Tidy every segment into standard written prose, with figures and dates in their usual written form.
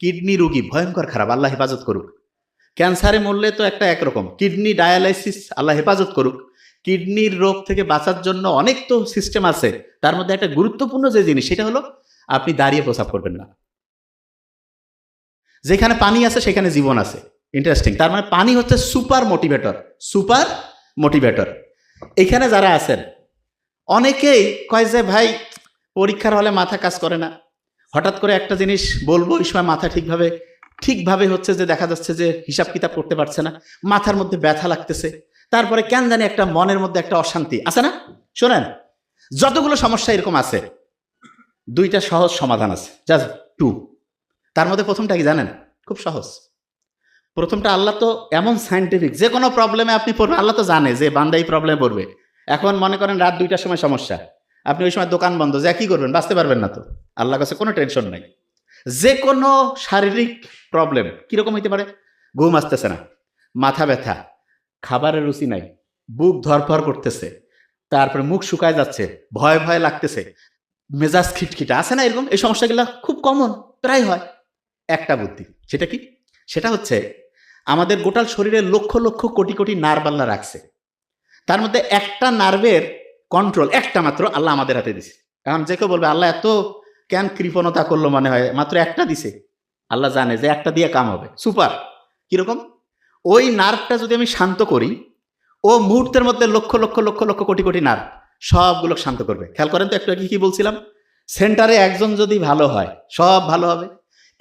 Kidney রোগী ভয়ঙ্কর খারাপ, আল্লাহ হেফাজত করুক। ক্যান্সারে মরলে তো একটা একরকম, কিডনি ডায়ালাইসিস আল্লাহ হেফাজত করুক। কিডনির রোগ থেকে বাঁচার জন্য অনেক তো সিস্টেম আছে, তার মধ্যে একটা গুরুত্বপূর্ণ যে জিনিস সেটা হলো আপনি দাঁড়িয়ে প্রস্রাব করবেন না। যেখানে পানি আছে সেখানে জীবন আছে। ইন্টারেস্টিং। তার মানে পানি হচ্ছে সুপার মোটিভেটর। Super motivator. এখানে যারা আছেন অনেকেই কয় যে ভাই পরীক্ষার হলে মাথা কাজ করে না, হঠাৎ করে একটা জিনিস বলবো ওই সময় মাথা ঠিকভাবে হচ্ছে যে দেখা যাচ্ছে যে হিসাব কিতাব করতে পারছে না, মাথার মধ্যে ব্যথা লাগতেছে, তারপরে কেন জানি একটা মনের মধ্যে একটা অশান্তি আছে না। শোনেন, যতগুলো সমস্যা এরকম আছে দুইটা সহজ সমাধান আছে, জাস্ট টু। তার মধ্যে প্রথমটা কি জানেন? খুব সহজ। প্রথমটা, আল্লাহ তো এমন সায়েন্টিফিক, যে কোনো প্রবলেমে আপনি পড়বেন আল্লাহ তো জানে যে বান্দা এই প্রবলেমে পড়বে। এখন মনে করেন রাত 2টার সময় সমস্যা, আপনি ওই সময় দোকান বন্ধ, যা কি করবেন? বাঁচতে পারবেন না তো। আল্লাহর কাছে কোনো টেনশন নাই। যে কোনো শারীরিক প্রবলেম কিরকম হইতে পারে? ঘুম আসতেছে না, মাথা ব্যথা, খাবারের রুচি নাই, বুক ধরফর করতেছে, তারপরে মুখ শুকায় যাচ্ছে, ভয় ভয় লাগতেছে, মেজাজ খিটখিটা আছে না, এরকম এই সমস্যাগুলো খুব কমন, প্রায় হয়। একটা বুদ্ধি, সেটা কি? সেটা হচ্ছে আমাদের গোটাল শরীরে লক্ষ লক্ষ কোটি কোটি নার্ভ আল্লাহ রাখছে, তার মধ্যে একটা নার্ভের কন্ট্রোল একটা মাত্র আল্লাহ আমাদের হাতে দিছে। এখন যে কেউ বলবে আল্লাহ এত কেন কৃপণতা করলো, মনে হয় মাত্র একটা দিছে। আল্লাহ জানে যে একটা দিয়ে কাম হবে। সুপার। কিরকম? ওই নার্ভটা যদি আমি শান্ত করি, ও মুহূর্তের মধ্যে লক্ষ লক্ষ লক্ষ লক্ষ কোটি কোটি নার্ভ সবগুলো শান্ত করবে। খেয়াল করেন তো একটু আগে কি বলছিলাম, সেন্টারে একজন যদি ভালো হয় সব ভালো হবে,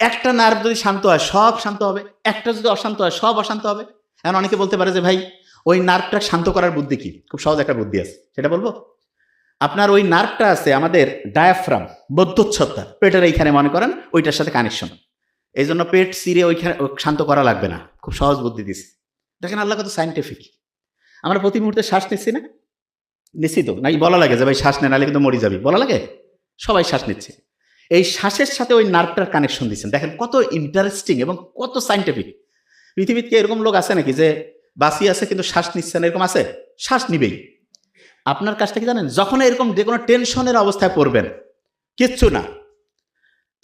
একটা নার্ভ যদি শান্ত হয় সব শান্ত হবে, একটা যদি অশান্ত হয় সব অশান্ত হবে। এখন অনেকে বলতে পারে যে ভাই ওই নার্ভটা শান্ত করার বুদ্ধি কি? খুব সহজ একটা বুদ্ধি আছে, সেটা বলবো। আপনার ওই নার্ভটা আছে আমাদের ডায়াফ্রাম, বদ্ধচ্ছদা, পেটের এইখানে মনে করেন ওইটার সাথে কানেকশন। এই জন্য পেট চিরে ওইখানে শান্ত করা লাগবে না, খুব সহজ বুদ্ধি দিচ্ছে। দেখেন আল্লাহ কত সাইন্টিফিক। আমরা প্রতি মুহূর্তে শ্বাস নিচ্ছি না? নিচ্ছি তো, নাকি বলা লাগে যে ভাই শ্বাস নেই নাহলে কিন্তু মরে যাবি, বলা লাগে? সবাই শ্বাস নিচ্ছে। এই শ্বাসের সাথে ওই নার্ভটার কানেকশন দিচ্ছেন। দেখেন কত ইন্টারেস্টিং এবং কত সাইন্টিফিক। পৃথিবীতে এরকম লোক আছে নাকি যে বাঁচিয়ে আছে কিন্তু শ্বাস নিচ্ছে না? এরকম আছে? শ্বাস নিবেই। আপনার কাজটা কি জানেন? যখন এরকম যে কোনো টেনশনের অবস্থায় পড়বেন, কিচ্ছু না,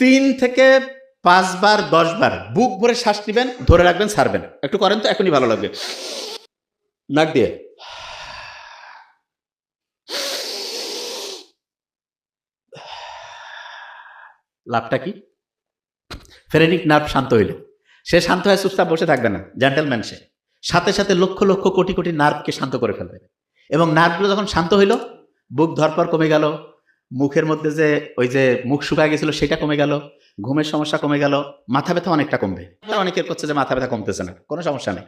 3 থেকে 5 বার 10 বার বুক ভরে শ্বাস নিবেন, ধরে রাখবেন, ছাড়বেন। একটু করেন তো, এখনই ভালো লাগবে। নাক দিয়ে লাভটা কি? ফেরেনিক নার্ভ শান্ত হইল। সে শান্ত হয়ে চুপচাপ বসে থাকবে না, জেন্টেলম্যান সে। সাথে সাথে লক্ষ লক্ষ কোটি কোটি নার্ভকে শান্ত করে ফেলবে। এবং নার্ভগুলো যখন শান্ত হইল, বুক ধরপর কমে গেল, মুখের মধ্যে যে ওই যে মুখ শুকায় গেছিল সেটা কমে গেল, ঘুমের সমস্যা কমে গেল, মাথা ব্যথা অনেকটা কমবে। অনেকের করছে যে মাথা ব্যথা কমতেছে না, কোনো সমস্যা নেই।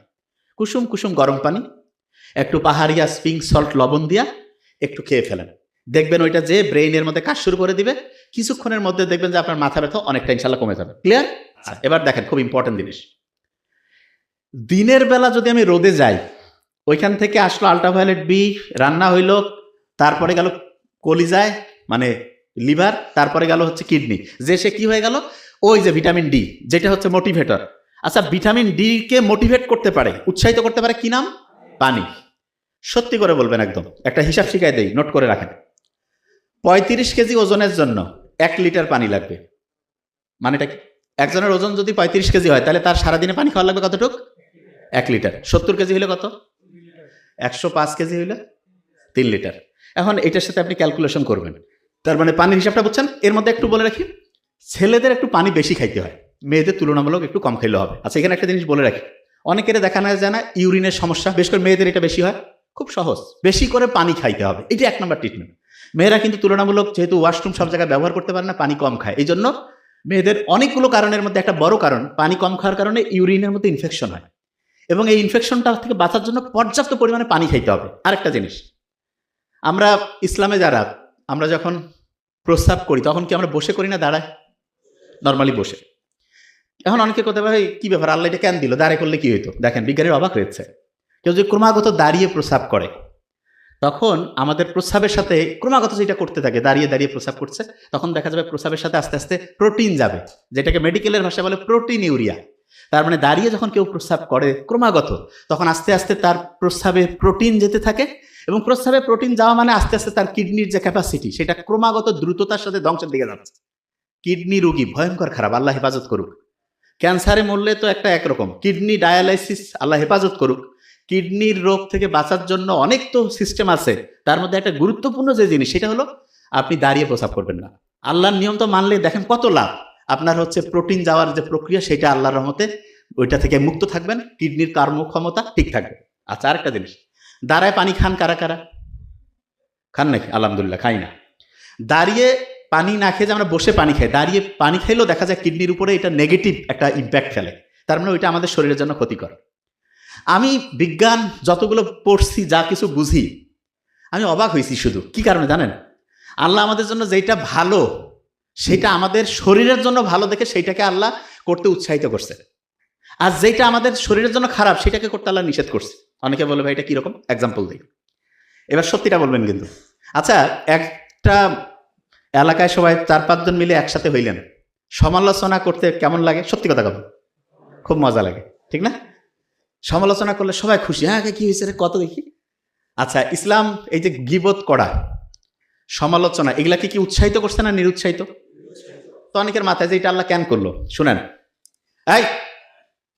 কুসুম কুসুম গরম পানি, একটু পাহাড়িয়া স্প্রিং সল্ট লবণ দিয়া একটু খেয়ে ফেলেন, দেখবেন ওইটা যে ব্রেইনের মধ্যে কাজ শুরু করে দিবে। কিছুক্ষণের মধ্যে দেখবেন যে আপনার মাথা ব্যথা অনেকটা ইনশাল্লাহ কমে যাবে। ক্লিয়ার? এবার দেখেন খুব ইম্পর্টেন্ট জিনিস, দিনের বেলা যদি আমি রোদে যাই, ওইখান থেকে আসলো আল্ট্রাভায়োলেট বি, রান্না হইলো, তারপরে গেল কলিজায় মানে লিভার, তারপরে গেল হচ্ছে কিডনি, যে সে কি হয়ে গেল? ওই যে ভিটামিন ডি, যেটা হচ্ছে মোটিভেটর। আচ্ছা, ভিটামিন ডি কে মোটিভেট করতে পারে, উৎসাহিত করতে পারে, কি নাম? পানি। সত্যি করে বলবেন, একদম একটা হিসাব শিখাই দেই, নোট করে রাখেন। 35 কেজি ওজনের জন্য 1 লিটার পানি লাগবে। মানেটা কি? একজনের ওজন যদি 35 কেজি হয় তাহলে তার সারাদিনে পানি খাওয়া লাগবে কতটুক? 1 লিটার। 70 কেজি হলে কত? 105 কেজি হইলে 3 লিটার। এখন এটার সাথে আপনি ক্যালকুলেশন করবেন, তার মানে পানির হিসাবটা বুঝছেন। এর মধ্যে একটু বলে রাখি, ছেলেদের একটু পানি বেশি খাইতে হয়, মেয়েদের তুলনামূলক একটু কম খাইলে হবে। আচ্ছা, এখানে একটা জিনিস বলে রাখি, অনেকের দেখানো যায় না ইউরিনের সমস্যা, বেশ করে মেয়েদের এটা বেশি হয়। খুব সহজ, বেশি করে পানি খাইতে হবে, এটা 1 নম্বর ট্রিটমেন্ট। মেয়েরা কিন্তু তুলনামূলক যেহেতু ওয়াশরুম সব জায়গায় ব্যবহার করতে পারে না, পানি কম খায়, এই জন্য মেয়েদের অনেকগুলো কারণের মধ্যে একটা বড় কারণ পানি কম খাওয়ার কারণে ইউরিনের মধ্যে ইনফেকশন হয়, এবং এই ইনফেকশনটা থেকে বাঁচার জন্য পর্যাপ্ত পরিমাণে পানি খাইতে হবে। আরেকটা জিনিস, আমরা ইসলামে যারা, আমরা যখন প্রস্রাব করি তখন কি আমরা বসে করি না দাঁড়ায়? নর্মালি বসে। এখন অনেকে কথা ভাই কি ব্যাপার, আল্লাহ এটা কেন দিল, দাঁড়িয়ে করলে কি হইতো? দেখেন বিজ্ঞানীর অবাক হয়েছে, কেউ যদি ক্রমাগত দাঁড়িয়ে প্রস্রাব করে তখন আমাদের প্রস্রাবের সাথে ক্রমাগত যেটা করতে থাকে, দাঁড়িয়ে দাঁড়িয়ে প্রস্রাব করছে, তখন দেখা যাবে প্রস্রাবের সাথে আস্তে আস্তে প্রোটিন যাবে, যেটাকে মেডিকেলের ভাষায় বলে প্রোটিন ইউরিয়া। তার মানে দাঁড়িয়ে যখন কেউ প্রস্রাব করে ক্রমাগত, তখন আস্তে আস্তে তার প্রস্রাবে প্রোটিন যেতে থাকে, এবং প্রস্রাবে প্রোটিন যাওয়া মানে আস্তে আস্তে তার কিডনির যে ক্যাপাসিটি সেটা ক্রমাগত দ্রুততার সাথে ধ্বংসের দিকে যাচ্ছে। কিডনি রোগী ভয়ঙ্কর খারাপ, আল্লাহ হেফাজত করুক। ক্যান্সারে মরলে তো একটা একরকম, কিডনি ডায়ালাইসিস আল্লাহ হেফাজত করুক, কিডনির রোগ থেকে বাঁচার জন্য অনেক তো সিস্টেম আছে। তার মধ্যে একটা গুরুত্বপূর্ণ যে জিনিস সেটা হলো আপনি দাঁড়িয়ে প্রস্রাব করবেন না। আল্লাহর নিয়ম তো মানলে দেখেন কত লাভ। আপনার হচ্ছে প্রোটিন যাওয়ার যে প্রক্রিয়া সেটা আল্লাহর রহমতে ওইটা থেকে মুক্ত থাকবেন, কিডনির কর্মক্ষমতা ঠিক থাকবে। আচ্ছা, আরেকটা জিনিস, দাঁড়ায় পানি খান কারা কারা? খান নাকি? আলহামদুলিল্লাহ, খাই না। দাঁড়িয়ে পানি না খেয়ে যে আমরা বসে পানি খাই, দাঁড়িয়ে পানি খাইলেও দেখা যায় কিডনির উপরে এটা নেগেটিভ একটা ইম্প্যাক্ট ফেলে। তার মানে ওইটা আমাদের শরীরের জন্য ক্ষতিকর। আমি বিজ্ঞান যতগুলো পড়ছি, যা কিছু বুঝি, আমি অবাক হয়েছি। শুধু কি কারণে জানেন? আল্লাহ আমাদের জন্য যেটা ভালো সেটা আমাদের শরীরের জন্য ভালো দেখে সেইটাকে আল্লাহ করতে উৎসাহিত করছে, আর যেটা আমাদের শরীরের জন্য খারাপ সেটাকে করতে আল্লাহ নিষেধ করছে। অনেকে বলে ভাই এটা কিরকম, এক্সাম্পল দিই। এবার সত্যিটা বলবেন কিন্তু। আচ্ছা, একটা এলাকায় সবাই 4-5 জন মিলে একসাথে হইলেন, সমালোচনা করতে কেমন লাগে? সত্যি কথা বলুন, খুব মজা লাগে, ঠিক না? সমালোচনা করলে সবাই খুশি, হ্যাঁ কি হয়েছে রে, কত দেখি। আচ্ছা, ইসলাম এই যে গীবত করা, সমালোচনা, এগুলাকে কি উৎসাহিত করছে না নিরুৎসাহিত? তো অনেকের মাথায় যে এটা আল্লাহ কেন করলো, শুনেন। এই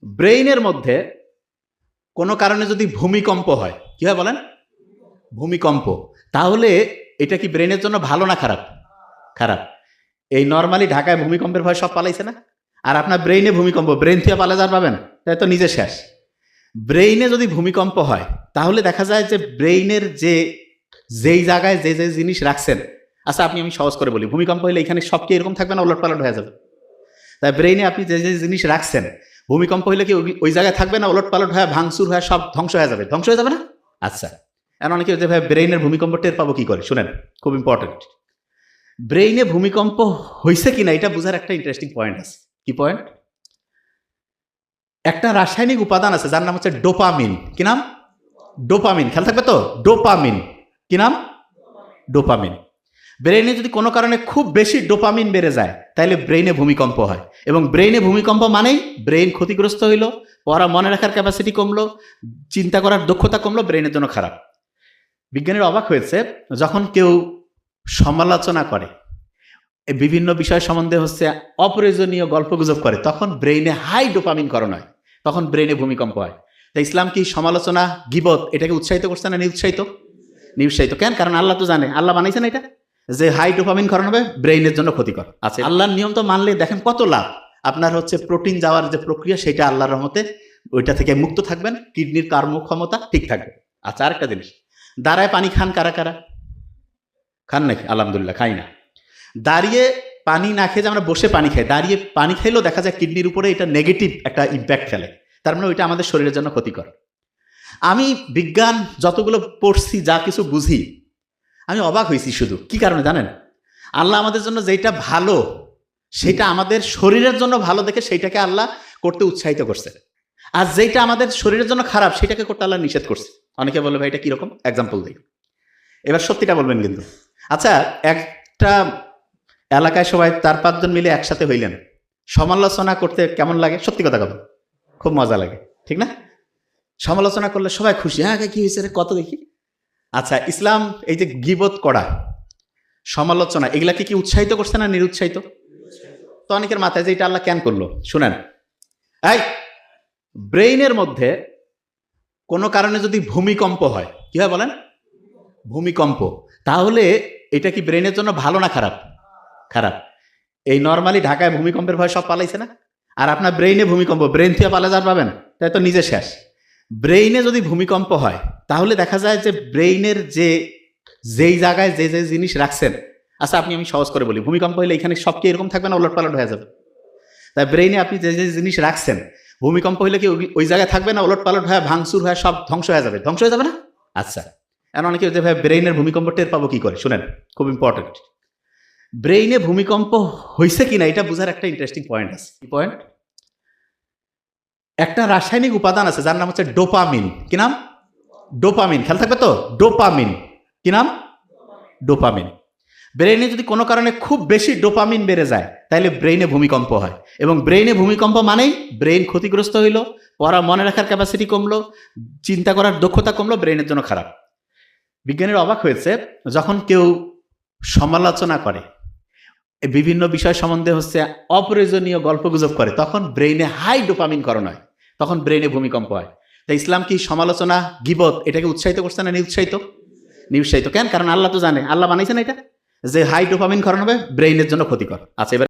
ব্রেইনের মধ্যে কোনো কারণে যদি ভূমিকম্প হয়, কি হয় বলেন? ভূমিকম্প। তাহলে এটা কি ব্রেনের জন্য ভালো না খারাপ? খারাপ। এই নর্মালি ঢাকায় ভূমিকম্পের ভয় সব পালাইছে না, আর আপনার ব্রেইনে ভূমিকম্প, ব্রেন থেকে পালা যার পাবেন, তাই তো নিজে শেষ। ব্রেইনে যদি ভূমিকম্প হয় তাহলে দেখা যায় যে ব্রেইনের যেই জায়গায় যে যে জিনিস রাখছেন, আচ্ছা আমি সহজ করে বলি, ভূমিকম্প হলে এখানে সব কি এরকম থাকবে না, ওলট পালট হয়ে যাবে? তাই ব্রেইনে আপনি যে যে জিনিস রাখছেন, ভূমিকম্প হলে কি ওই জায়গায় থাকবে না, ওলট পালট হয়ে ভাঙচুর হয়ে সব ধ্বংস হয়ে যাবে? ধ্বংস হয়ে যাবে না? আচ্ছা, এখন অনেকে যে ভাই ব্রেইনের ভূমিকম্প টের পাবো কি করে, শুনেন, খুব ইম্পর্টেন্ট। ব্রেইনে ভূমিকম্প হয়েছে কিনা এটা বোঝার একটা ইন্টারেস্টিং পয়েন্ট আছে। কি পয়েন্ট? একটা রাসায়নিক উপাদান আছে যার নাম হচ্ছে ডোপামিন। কি নাম? ডোপামিন। খেয়াল থাকবে তো, ডোপামিন। কি নাম? ডোপামিন। ব্রেইনে যদি কোনো কারণে খুব বেশি ডোপামিন বেড়ে যায় তাহলে ব্রেইনে ভূমিকম্প হয়, এবং ব্রেইনে ভূমিকম্প মানেই ব্রেইন ক্ষতিগ্রস্ত হইলো, পড়া মনে রাখার ক্যাপাসিটি কমলো, চিন্তা করার দক্ষতা কমলো, ব্রেইনের জন্য খারাপ। বিজ্ঞানীরা অবাক হয়েছে, যখন কেউ সমালোচনা করে, বিভিন্ন বিষয় সম্বন্ধে হচ্ছে অপ্রয়োজনীয় গল্পগুজব করে, তখন ব্রেইনে হাই ডোপামিন করণ হয়, তখন ব্রেইনে ভূমিকম্প হয়। তাই ইসলাম কি সমালোচনা, গীবত এটাকে উৎসাহিত করছে না নিরুৎসাহিত? নিরুৎসাহিত। কেন? কারণ আল্লাহ তো জানে, আল্লাহ বানাইছে না এটা, যে হাই ডোপামিন করণ হবে, ব্রেইনের জন্য ক্ষতিকর। আচ্ছা, আল্লাহর নিয়ম তো মানলে দেখেন কত লাভ। আপনার হচ্ছে প্রোটিন যাওয়ার যে প্রক্রিয়া সেটা আল্লাহর রহমতে ওইটা থেকে মুক্ত থাকবেন, কিডনির কর্মক্ষমতা ঠিক থাকবে। আচ্ছা, আরেকটা জিনিস, দাঁড়ায় পানি খান কারা কারা? খান নাকি? আলহামদুলিল্লাহ, খাই না। দাঁড়িয়ে পানি না খেয়ে যে আমরা বসে পানি খাই, দাঁড়িয়ে পানি খাইলেও দেখা যায় কিডনির উপরে এটা নেগেটিভ একটা ইম্প্যাক্ট ফেলে। তার মানে ওইটা আমাদের শরীরের জন্য ক্ষতিকর। আমি বিজ্ঞান যতগুলো পড়ছি, যা কিছু বুঝি, আমি অবাক হয়েছি। শুধু কি কারণে জানেন? আল্লাহ আমাদের জন্য যেটা ভালো সেটা আমাদের শরীরের জন্য ভালো দেখে সেইটাকে আল্লাহ করতে উৎসাহিত করছে, আর যেটা আমাদের শরীরের জন্য খারাপ সেটাকে করতে আল্লাহ নিষেধ করছে। অনেকে বলে ভাই এটা কিরকম, এক্সাম্পল দিই। এবার সত্যিটা বলবেন কিন্তু। আচ্ছা, একটা এলাকায় সবাই 4-5 জন মিলে একসাথে হইলেন, সমালোচনা করতে কেমন লাগে? সত্যি কথা বলুন, খুব মজা লাগে, ঠিক না? সমালোচনা করলে সবাই খুশি, হ্যাঁ কি হয়েছে রে, কত দেখি। আচ্ছা, ইসলাম এই যে গীবত করা, সমালোচনা, এগুলাকে কি উৎসাহিত করছে না নিরুৎসাহিত? তো অনেকের মাথায় যে এটা আল্লাহ কেন করলো, শুনেন। এই ব্রেইনের মধ্যে কোনো কারণে যদি ভূমিকম্প হয়, কি হয় বলেন? ভূমিকম্প। তাহলে এটা কি ব্রেনের জন্য ভালো না খারাপ? খারাপ। এই নর্মালি ঢাকায় ভূমিকম্পের ভয় সব পালাইছে না, আর আপনার ব্রেইনে ভূমিকম্প, ব্রেন থেকে পালা যার পাবেন, তাই তো নিজে শেষ। ব্রেইনে যদি ভূমিকম্প হয় তাহলে দেখা যায় যে ব্রেইনের যেই জায়গায় যে যে জিনিস রাখছেন, আচ্ছা আমি সহজ করে বলি, ভূমিকম্প হলে এখানে সব কি এরকম থাকবে না, ওলট পালট হয়ে যাবে? তাই ব্রেইনে আপনি যে যে জিনিস রাখছেন, ভূমিকম্প হলে কি ওই জায়গায় থাকবে না, ওলট পালট হয়ে ভাঙচুর হয়ে সব ধ্বংস হয়ে যাবে? ধ্বংস হয়ে যাবে না? আচ্ছা, এখন অনেকে যে ভাই ব্রেইনের ভূমিকম্প টের পাবো কি করে, শুনেন, খুব ইম্পর্টেন্ট। ব্রেইনে ভূমিকম্প হয়েছে কিনা এটা বোঝার একটা ইন্টারেস্টিং পয়েন্ট আছে। কি পয়েন্ট? একটা রাসায়নিক উপাদান আছে যার নাম হচ্ছে ডোপামিন। কি নাম? ডোপামিন। খেয়াল থাকবে তো, ডোপামিন। কি নাম? ডোপামিন। ব্রেইনে যদি কোনো কারণে খুব বেশি ডোপামিন বেড়ে যায় তাহলে ব্রেইনে ভূমিকম্প হয়, এবং ব্রেইনে ভূমিকম্প মানেই ব্রেইন ক্ষতিগ্রস্ত হইলো, পড়া মনে রাখার ক্যাপাসিটি কমলো, চিন্তা করার দক্ষতা কমলো, ব্রেইনের জন্য খারাপ। বিজ্ঞানীরা অবাক হয়েছে, যখন কেউ সমালোচনা করে, বিভিন্ন বিষয় সম্বন্ধে হচ্ছে অপ্রয়োজনীয় গল্পগুজব করে, তখন ব্রেইনে হাই ডোপামিন করণ হয়, তখন ব্রেইনে ভূমিকম্প হয়। তাই ইসলাম কি সমালোচনা, গিবত এটাকে উৎসাহিত করছে না নিরুৎসাহিত? কেন? কারণ আল্লাহ তো জানে, আল্লাহ বানাইছেন এটা যে হাই ডোপামিন করণ হবে, ব্রেইনের জন্য ক্ষতিকর। আচ্ছা, এবার